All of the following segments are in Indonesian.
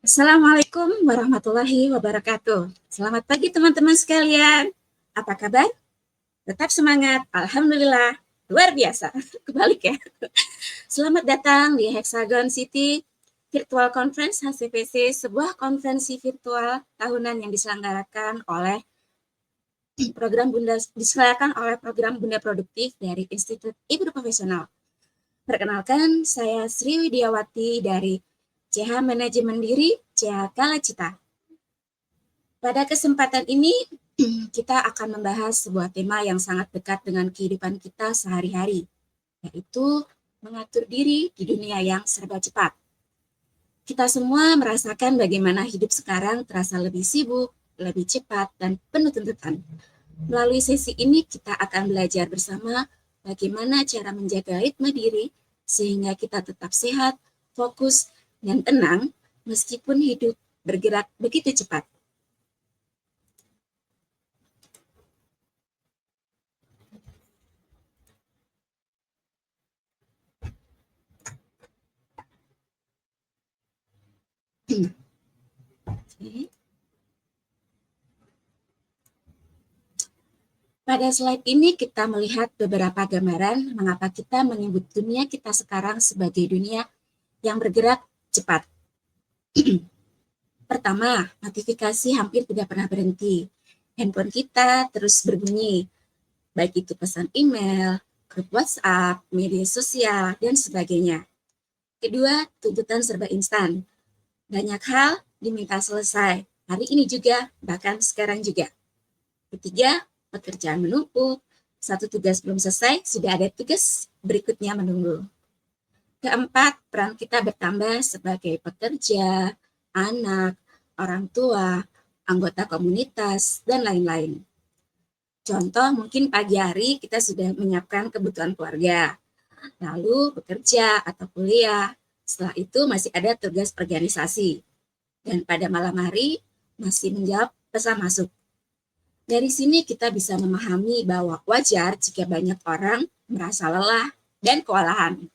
Assalamualaikum warahmatullahi wabarakatuh. Selamat pagi teman-teman sekalian. Apa kabar? Tetap semangat. Alhamdulillah. Luar biasa. Kebalik ya. Selamat datang di Hexagon City Virtual Conference HCVC, sebuah konferensi virtual tahunan yang diselenggarakan oleh program Bunda Produktif dari Institut Ibu Profesional. Perkenalkan, saya Sri Widiawati dari CH Manajemen Diri, CH Kalacita. Pada kesempatan ini, kita akan membahas sebuah tema yang sangat dekat dengan kehidupan kita sehari-hari, yaitu mengatur diri di dunia yang serba cepat. Kita semua merasakan bagaimana hidup sekarang terasa lebih sibuk, lebih cepat, dan penuh tuntutan. Melalui sesi ini, kita akan belajar bersama bagaimana cara menjaga ritme diri sehingga kita tetap sehat, fokus, dan tenang meskipun hidup bergerak begitu cepat. Pada slide ini kita melihat beberapa gambaran mengapa kita menyebut dunia kita sekarang sebagai dunia yang bergerak cepat. Pertama, notifikasi hampir tidak pernah berhenti. Handphone kita terus berbunyi, baik itu pesan email, grup WhatsApp, media sosial, dan sebagainya. Kedua, tuntutan serba instan. Banyak hal diminta selesai, hari ini juga, bahkan sekarang juga. Ketiga, pekerjaan menumpuk, satu tugas belum selesai, sudah ada tugas berikutnya menunggu. Keempat, peran kita bertambah sebagai pekerja, anak, orang tua, anggota komunitas, dan lain-lain. Contoh, mungkin pagi hari kita sudah menyiapkan kebutuhan keluarga, lalu bekerja atau kuliah, setelah itu masih ada tugas organisasi, dan pada malam hari masih menjawab pesan masuk. Dari sini kita bisa memahami bahwa wajar jika banyak orang merasa lelah dan kewalahan.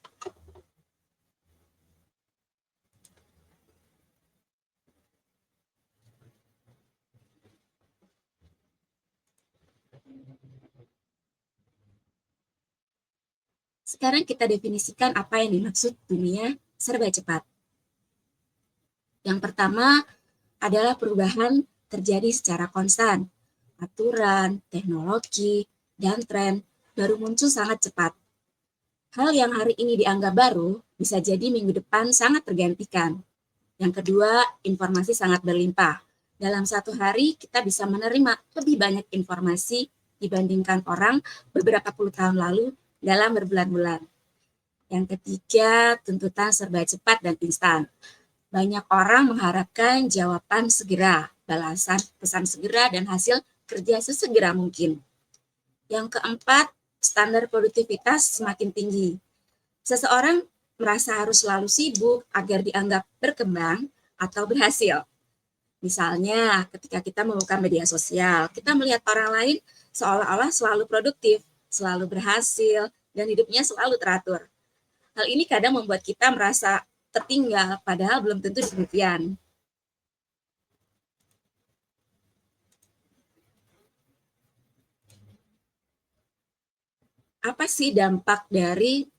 Sekarang kita definisikan apa yang dimaksud dunia serba cepat. Yang pertama adalah perubahan terjadi secara konstan. Aturan, teknologi, dan tren baru muncul sangat cepat. Hal yang hari ini dianggap baru bisa jadi minggu depan sangat tergantikan. Yang kedua, informasi sangat berlimpah. Dalam satu hari kita bisa menerima lebih banyak informasi dibandingkan orang beberapa puluh tahun lalu dalam berbulan-bulan. Yang ketiga, tuntutan serba cepat dan instan. Banyak orang mengharapkan jawaban segera, balasan pesan segera, dan hasil kerja sesegera mungkin. Yang keempat, standar produktivitas semakin tinggi. Seseorang merasa harus selalu sibuk agar dianggap berkembang atau berhasil. Misalnya, ketika kita membuka media sosial, kita melihat orang lain seolah-olah selalu produktif, selalu berhasil, dan hidupnya selalu teratur. Hal ini kadang membuat kita merasa tertinggal, padahal belum tentu demikian. Apa sih dampak dari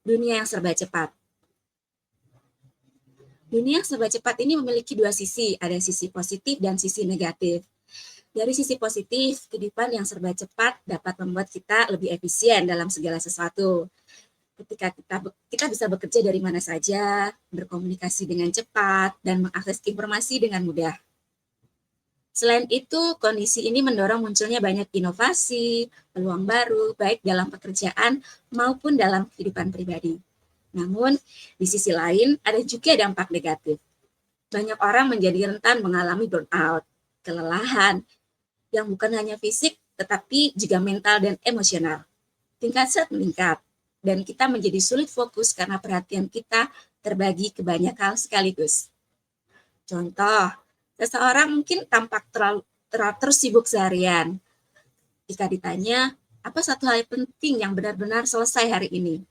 dunia yang serba cepat? Dunia serba cepat ini memiliki dua sisi, ada sisi positif dan sisi negatif. Dari sisi positif, kehidupan yang serba cepat dapat membuat kita lebih efisien dalam segala sesuatu. Ketika kita bisa bekerja dari mana saja, berkomunikasi dengan cepat, dan mengakses informasi dengan mudah. Selain itu, kondisi ini mendorong munculnya banyak inovasi, peluang baru, baik dalam pekerjaan maupun dalam kehidupan pribadi. Namun, di sisi lain, ada juga dampak negatif. Banyak orang menjadi rentan mengalami burnout, kelelahan, yang bukan hanya fisik, tetapi juga mental dan emosional. Tingkat stres meningkat, dan kita menjadi sulit fokus karena perhatian kita terbagi ke banyak hal sekaligus. Contoh, seseorang mungkin tampak terus sibuk seharian. Jika ditanya, apa satu hal penting yang benar-benar selesai hari ini?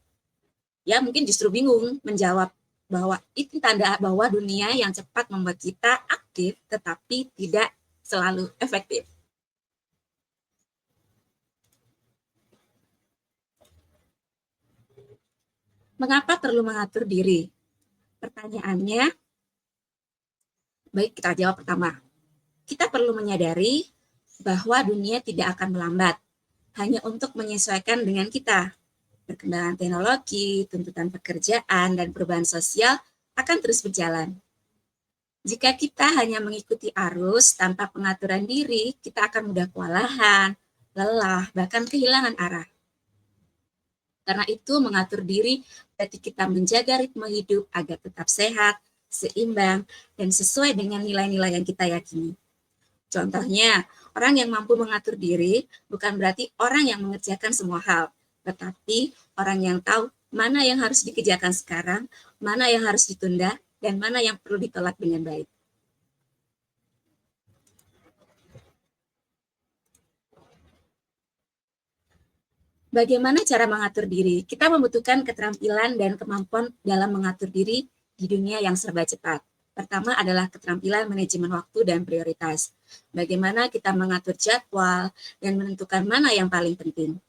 Ya, mungkin justru bingung menjawab bahwa itu tanda bahwa dunia yang cepat membuat kita aktif tetapi tidak selalu efektif. Mengapa perlu mengatur diri? Pertanyaannya, baik kita jawab pertama. Kita perlu menyadari bahwa dunia tidak akan melambat, hanya untuk menyesuaikan dengan kita. Perkembangan teknologi, tuntutan pekerjaan, dan perubahan sosial akan terus berjalan. Jika kita hanya mengikuti arus tanpa pengaturan diri, kita akan mudah kewalahan, lelah, bahkan kehilangan arah. Karena itu, mengatur diri berarti kita menjaga ritme hidup agar tetap sehat, seimbang, dan sesuai dengan nilai-nilai yang kita yakini. Contohnya, orang yang mampu mengatur diri bukan berarti orang yang mengerjakan semua hal, tetapi orang yang tahu mana yang harus dikerjakan sekarang, mana yang harus ditunda, dan mana yang perlu ditolak dengan baik. Bagaimana cara mengatur diri? Kita membutuhkan keterampilan dan kemampuan dalam mengatur diri di dunia yang serba cepat. Pertama adalah keterampilan manajemen waktu dan prioritas. Bagaimana kita mengatur jadwal dan menentukan mana yang paling penting.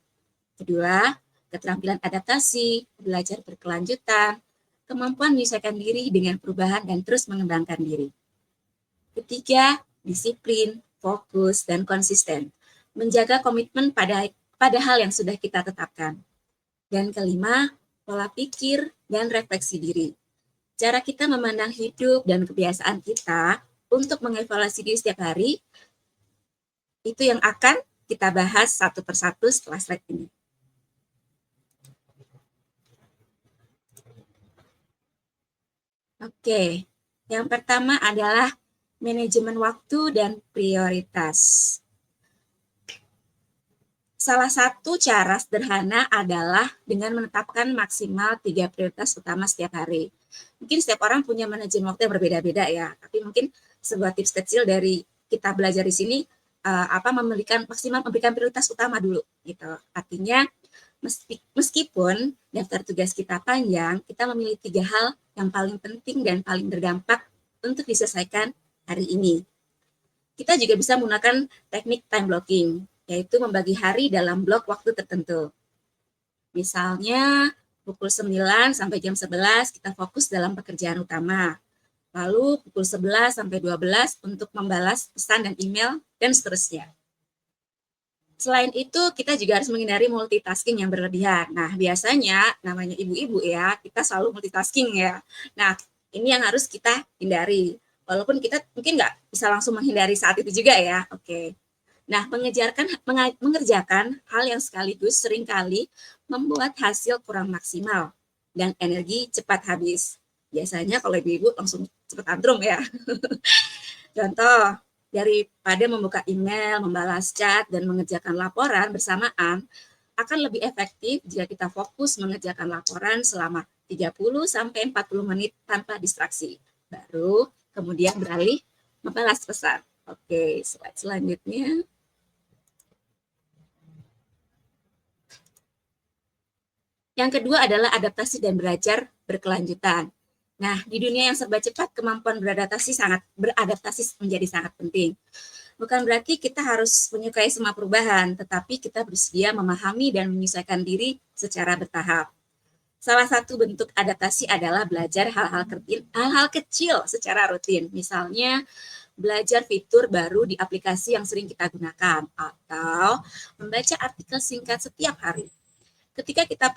Kedua, keterampilan adaptasi, belajar berkelanjutan, kemampuan menyesuaikan diri dengan perubahan dan terus mengembangkan diri. Ketiga, disiplin, fokus, dan konsisten. Menjaga komitmen pada hal yang sudah kita tetapkan. Dan kelima, pola pikir dan refleksi diri. Cara kita memandang hidup dan kebiasaan kita untuk mengevaluasi diri setiap hari, itu yang akan kita bahas satu persatu setelah slide ini. Oke, yang pertama adalah manajemen waktu dan prioritas. Salah satu cara sederhana adalah dengan menetapkan maksimal 3 prioritas utama setiap hari. Mungkin setiap orang punya manajemen waktu yang berbeda-beda ya, tapi mungkin sebuah tips kecil dari kita belajar di sini memberikan prioritas utama dulu gitu. Artinya meskipun daftar tugas kita panjang, kita memilih 3 hal yang paling penting dan paling berdampak untuk diselesaikan hari ini. Kita juga bisa menggunakan teknik time blocking, yaitu membagi hari dalam blok waktu tertentu. Misalnya, pukul 9 sampai jam 11 kita fokus dalam pekerjaan utama. Lalu pukul 11 sampai 12 untuk membalas pesan dan email, dan seterusnya. Selain itu, kita juga harus menghindari multitasking yang berlebihan. Nah, biasanya namanya ibu-ibu ya, kita selalu multitasking ya. Nah, ini yang harus kita hindari. Walaupun kita mungkin nggak bisa langsung menghindari saat itu juga ya. Oke. Nah, mengerjakan hal yang sekaligus seringkali membuat hasil kurang maksimal dan energi cepat habis. Biasanya kalau ibu-ibu langsung cepat tantrum ya. Contoh, daripada membuka email, membalas chat, dan mengerjakan laporan bersamaan, akan lebih efektif jika kita fokus mengerjakan laporan selama 30-40 menit tanpa distraksi. Baru kemudian beralih membalas pesan. Oke, slide selanjutnya. Yang kedua adalah adaptasi dan belajar berkelanjutan. Nah, di dunia yang serba cepat, kemampuan beradaptasi menjadi sangat penting. Bukan berarti kita harus menyukai semua perubahan, tetapi kita bersedia memahami dan menyesuaikan diri secara bertahap. Salah satu bentuk adaptasi adalah belajar hal-hal kecil secara rutin. Misalnya, belajar fitur baru di aplikasi yang sering kita gunakan, atau membaca artikel singkat setiap hari. Ketika kita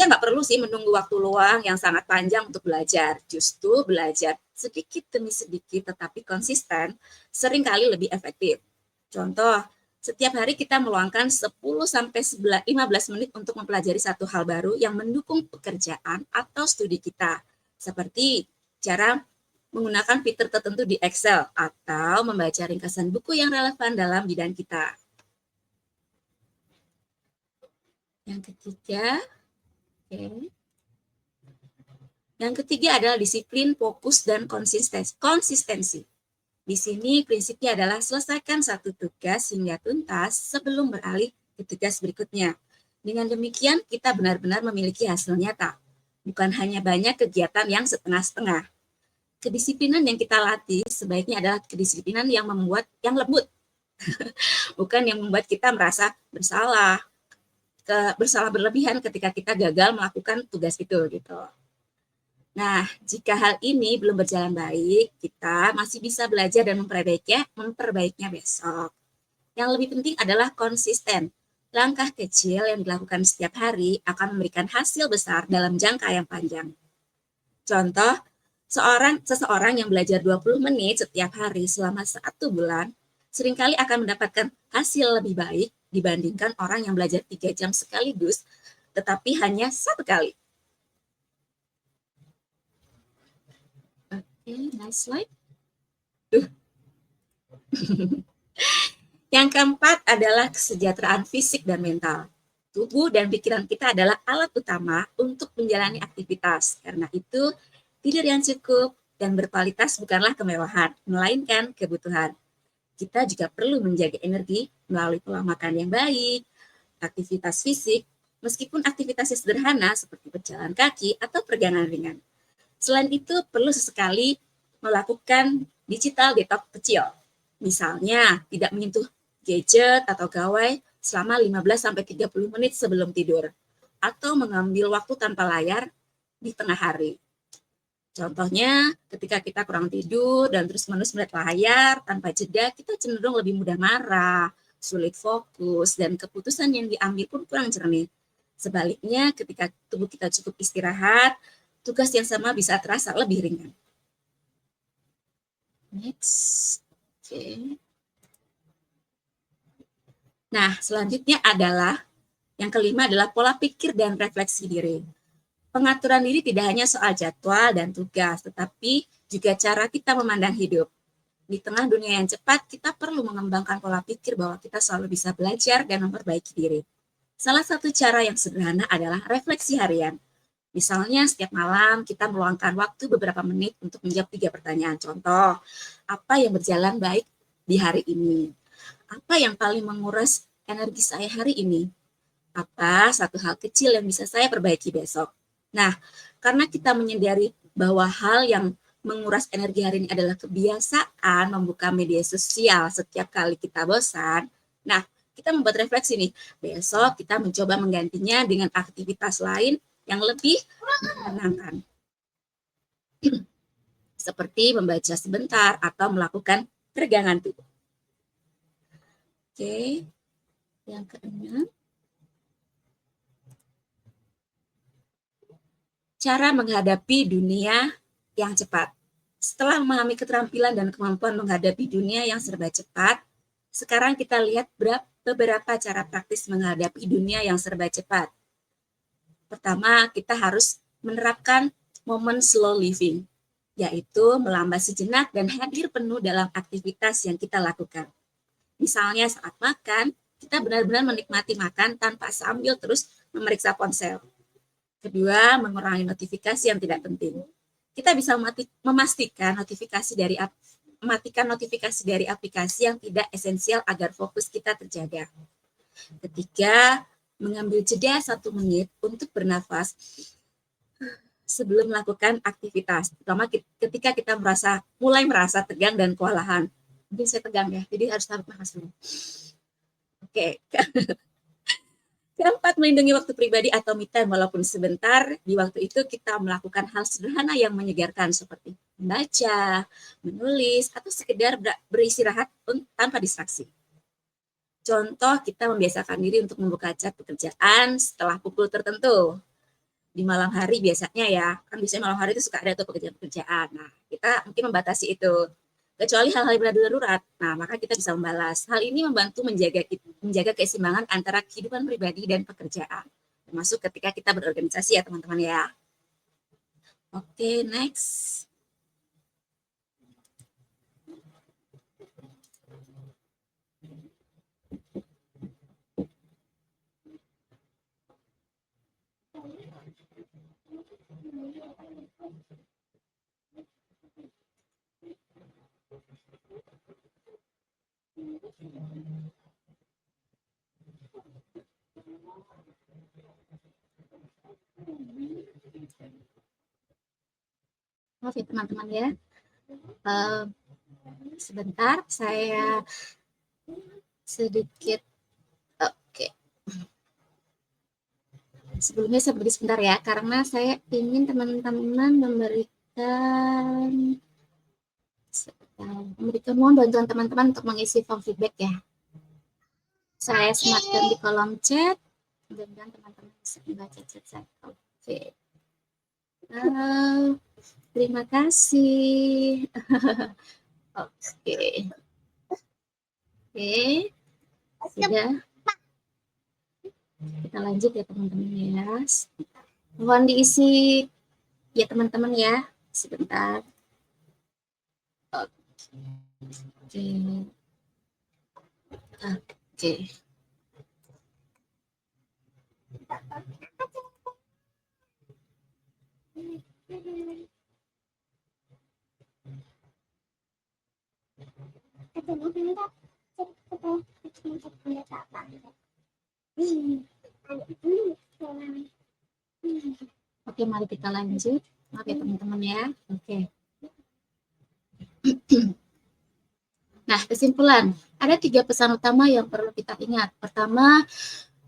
nggak perlu sih menunggu waktu luang yang sangat panjang untuk belajar. Justru belajar sedikit demi sedikit tetapi konsisten seringkali lebih efektif. Contoh, setiap hari kita meluangkan 10 sampai 15 menit untuk mempelajari satu hal baru yang mendukung pekerjaan atau studi kita. Seperti cara menggunakan fitur tertentu di Excel atau membaca ringkasan buku yang relevan dalam bidang kita. Yang ketiga, Yang ketiga adalah disiplin, fokus, dan konsistensi. Di sini prinsipnya adalah selesaikan satu tugas hingga tuntas sebelum beralih ke tugas berikutnya. Dengan demikian, kita benar-benar memiliki hasil nyata, bukan hanya banyak kegiatan yang setengah-setengah. Kedisiplinan yang kita latih sebaiknya adalah kedisiplinan yang lembut, bukan yang membuat kita merasa bersalah berlebihan ketika kita gagal melakukan tugas itu gitu. Nah, jika hal ini belum berjalan baik, kita masih bisa belajar dan memperbaikinya besok. Yang lebih penting adalah konsisten. Langkah kecil yang dilakukan setiap hari akan memberikan hasil besar dalam jangka yang panjang. Contoh, seseorang yang belajar 20 menit setiap hari selama 1 bulan, seringkali akan mendapatkan hasil lebih baik dibandingkan orang yang belajar 3 jam sekaligus, tetapi hanya 1 kali. Nice slide. Yang keempat adalah kesejahteraan fisik dan mental. Tubuh dan pikiran kita adalah alat utama untuk menjalani aktivitas. Karena itu, tidur yang cukup dan berkualitas bukanlah kemewahan, melainkan kebutuhan. Kita juga perlu menjaga energi melalui pola makan yang baik, aktivitas fisik, meskipun aktivitasnya sederhana seperti berjalan kaki atau peregangan ringan. Selain itu, perlu sesekali melakukan digital detox kecil. Misalnya, tidak menyentuh gadget atau gawai selama 15-30 menit sebelum tidur, atau mengambil waktu tanpa layar di tengah hari. Contohnya, ketika kita kurang tidur dan terus-menerus melihat layar tanpa jeda, kita cenderung lebih mudah marah, sulit fokus, dan keputusan yang diambil pun kurang jernih. Sebaliknya, ketika tubuh kita cukup istirahat, tugas yang sama bisa terasa lebih ringan. Next. Okay. Nah, selanjutnya yang kelima adalah pola pikir dan refleksi diri. Pengaturan diri tidak hanya soal jadwal dan tugas, tetapi juga cara kita memandang hidup. Di tengah dunia yang cepat, kita perlu mengembangkan pola pikir bahwa kita selalu bisa belajar dan memperbaiki diri. Salah satu cara yang sederhana adalah refleksi harian. Misalnya setiap malam kita meluangkan waktu beberapa menit untuk menjawab 3 pertanyaan. Contoh, apa yang berjalan baik di hari ini? Apa yang paling menguras energi saya hari ini? Apa satu hal kecil yang bisa saya perbaiki besok? Nah, karena kita menyadari bahwa hal yang menguras energi hari ini adalah kebiasaan membuka media sosial setiap kali kita bosan. Nah, kita membuat refleksi nih. Besok kita mencoba menggantinya dengan aktivitas lain yang lebih menenangkan. Seperti membaca sebentar atau melakukan peregangan tubuh. Oke, yang keenam. Cara menghadapi dunia yang cepat. Setelah memahami keterampilan dan kemampuan menghadapi dunia yang serba cepat, sekarang kita lihat beberapa cara praktis menghadapi dunia yang serba cepat. Pertama, kita harus menerapkan momen slow living, yaitu melambat sejenak dan hadir penuh dalam aktivitas yang kita lakukan. Misalnya saat makan, kita benar-benar menikmati makan tanpa sambil terus memeriksa ponsel. Kedua, mengurangi notifikasi yang tidak penting. Kita bisa mematikan notifikasi dari aplikasi yang tidak esensial agar fokus kita terjaga. Ketiga, mengambil jeda 1 menit untuk bernafas sebelum melakukan aktivitas, terutama ketika kita mulai merasa tegang dan kewalahan. Mungkin saya tegang ya, jadi harus tarik nafas dulu. Oke. Keempat, melindungi waktu pribadi atau me time walaupun sebentar. Di waktu itu kita melakukan hal sederhana yang menyegarkan seperti membaca, menulis, atau sekedar beristirahat tanpa distraksi. Contoh, kita membiasakan diri untuk membuka chat pekerjaan setelah pukul tertentu. Di malam hari biasanya ya, kan biasanya malam hari itu suka ada tuh pekerjaan-pekerjaan. Nah, kita mungkin membatasi itu. Kecuali hal-hal yang darurat, nah maka kita bisa membalas. Hal ini membantu menjaga keseimbangan antara kehidupan pribadi dan pekerjaan. Termasuk ketika kita berorganisasi ya teman-teman ya. Oke, next. Maaf ya teman-teman ya. Sebentar, saya sedikit. Oke. Sebelumnya saya beri sebentar ya, karena saya ingin teman-teman mohon bantuan teman-teman untuk mengisi form feedback ya. Saya sematkan di kolom chat, mudah-mudahan teman-teman bisa membaca chat saya. Oke. Terima kasih. Oke. Oke. Sudah. Kita lanjut ya teman-teman ya. Mohon diisi ya teman-teman ya. Sebentar. Oke. Oke. Oke, mari kita lanjut. Maaf ya teman-teman ya. Oke. Nah, kesimpulan. Ada 3 pesan utama yang perlu kita ingat. Pertama,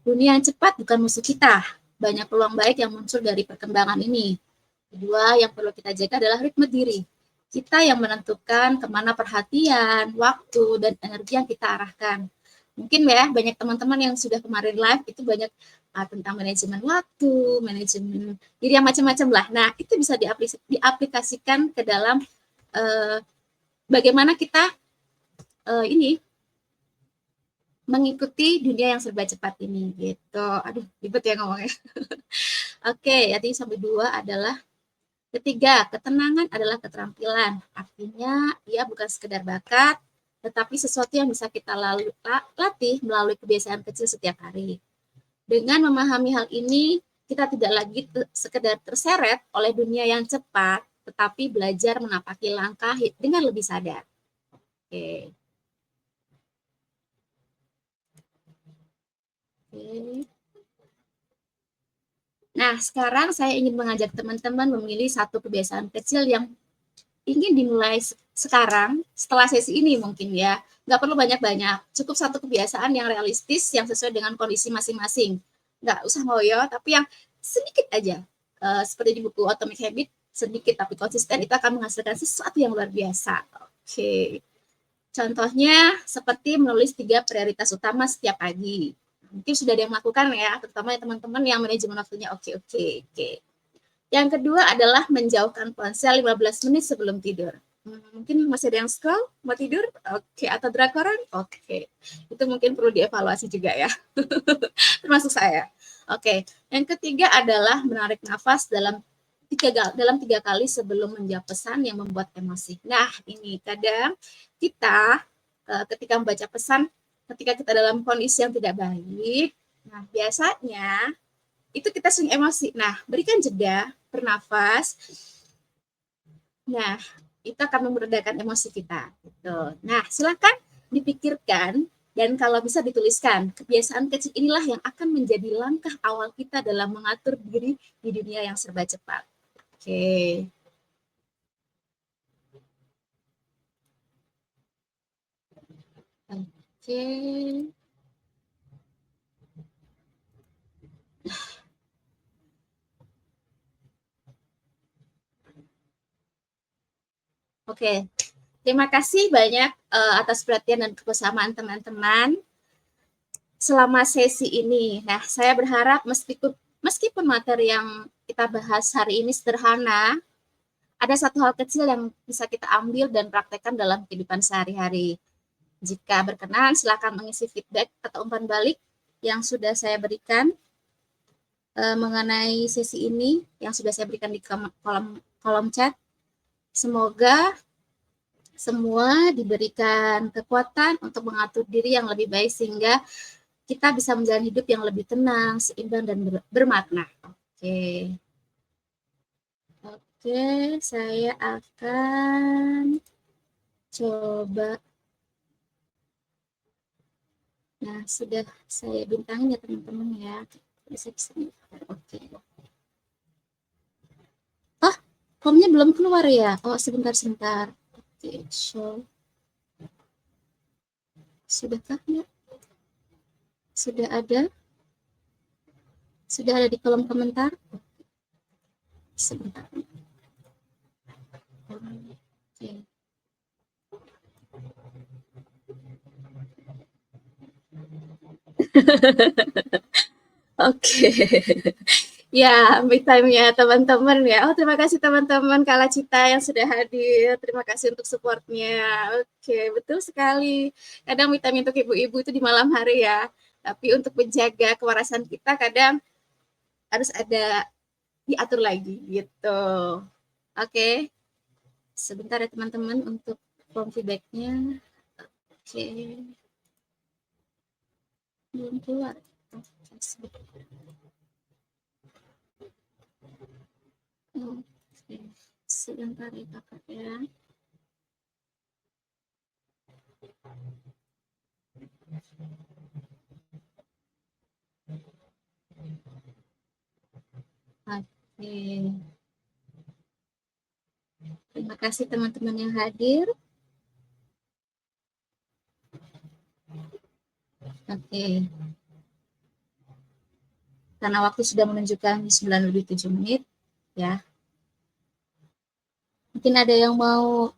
dunia yang cepat bukan musuh kita. Banyak peluang baik yang muncul dari perkembangan ini. Kedua, yang perlu kita jaga adalah ritme diri. Kita yang menentukan kemana perhatian, waktu, dan energi yang kita arahkan. Mungkin ya, banyak teman-teman yang sudah kemarin live itu banyak tentang manajemen waktu, manajemen diri yang macam-macam lah. Nah, itu bisa diaplikasikan ke dalam bagaimana kita ini mengikuti dunia yang serba cepat ini gitu. Aduh, ribet ya ngomongnya. Oke, jadi sampai 2 adalah ketiga, ketenangan adalah keterampilan. Artinya, ia bukan sekedar bakat, tetapi sesuatu yang bisa kita latih melalui kebiasaan kecil setiap hari. Dengan memahami hal ini, kita tidak lagi sekedar terseret oleh dunia yang cepat, tetapi belajar menapaki langkah dengan lebih sadar. Oke. Oke. Nah, sekarang saya ingin mengajak teman-teman memilih satu kebiasaan kecil yang ingin dimulai sekarang, setelah sesi ini mungkin ya. Nggak perlu banyak-banyak, cukup satu kebiasaan yang realistis, yang sesuai dengan kondisi masing-masing. Nggak usah ngoyo, tapi yang sedikit aja. Seperti di buku Atomic Habit, sedikit tapi konsisten, itu akan menghasilkan sesuatu yang luar biasa. Oke. Contohnya, seperti menulis 3 prioritas utama setiap pagi. Mungkin sudah ada yang melakukan ya, terutama teman-teman yang manajemen waktunya oke. Yang kedua adalah menjauhkan ponsel 15 menit sebelum tidur. Mungkin masih ada yang scroll, mau tidur? Oke, atau drakoran? Oke. Itu mungkin perlu dievaluasi juga ya. Termasuk saya. Oke. Yang ketiga adalah menarik nafas dalam 3 kali sebelum menjawab pesan yang membuat emosi. Nah, ini kadang kita ketika membaca pesan, ketika kita dalam kondisi yang tidak baik, nah biasanya itu kita sering emosi. Nah, berikan jeda, bernafas. Nah, itu akan meredakan emosi kita. Gitu. Nah, silakan dipikirkan dan kalau bisa dituliskan. Kebiasaan kecil inilah yang akan menjadi langkah awal kita dalam mengatur diri di dunia yang serba cepat. Oke. Oke. Oke, terima kasih banyak atas perhatian dan kebersamaan teman-teman selama sesi ini. Nah, saya berharap meskipun materi yang kita bahas hari ini sederhana, ada satu hal kecil yang bisa kita ambil dan praktekkan dalam kehidupan sehari-hari. Jika berkenan, silakan mengisi feedback atau umpan balik yang sudah saya berikan mengenai sesi ini, yang sudah saya berikan di kolom chat. Semoga semua diberikan kekuatan untuk mengatur diri yang lebih baik sehingga kita bisa menjalani hidup yang lebih tenang, seimbang, dan bermakna. Oke. Oke, saya akan coba. Nah, sudah saya bintangin ya teman-teman ya. Oke. Oh, formnya belum keluar ya? Oh, sebentar. Oke, show. Sudahkah ya? Sudah ada? Sudah ada di kolom komentar? Sebentar. Oke. Oke. Ya, me time-nya teman-teman ya. Oh, terima kasih teman-teman Kala Cita yang sudah hadir. Terima kasih untuk support-nya. Oke, betul sekali. Kadang me time untuk ibu-ibu itu di malam hari ya. Tapi untuk menjaga kewarasan kita kadang harus ada diatur lagi gitu. Oke. Sebentar ya teman-teman untuk form feedback-nya. Oke. Belum keluar. Oke. Sebentar ya kakak ya. Oke. Terima kasih teman-teman yang hadir. Oke. Karena waktu sudah menunjukkan 9:07 ya. Mungkin ada yang mau.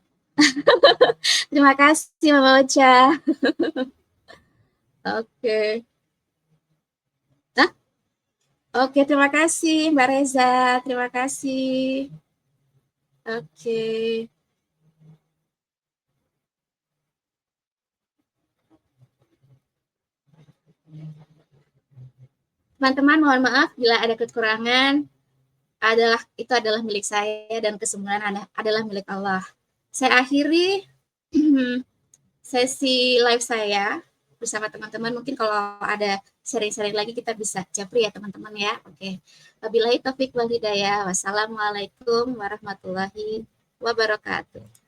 Terima kasih Mama Ocha. Oke. Nah? Oke, terima kasih Mbak Reza. Terima kasih. Oke. Teman-teman, mohon maaf bila ada kekurangan. Itu adalah milik saya dan kesempurnaan adalah milik Allah. Saya akhiri sesi live saya bersama teman-teman. Mungkin kalau ada sharing-sharing lagi kita bisa japri ya teman-teman ya. Oke. Wabillahi taufik wal hidayah. Wassalamualaikum warahmatullahi wabarakatuh.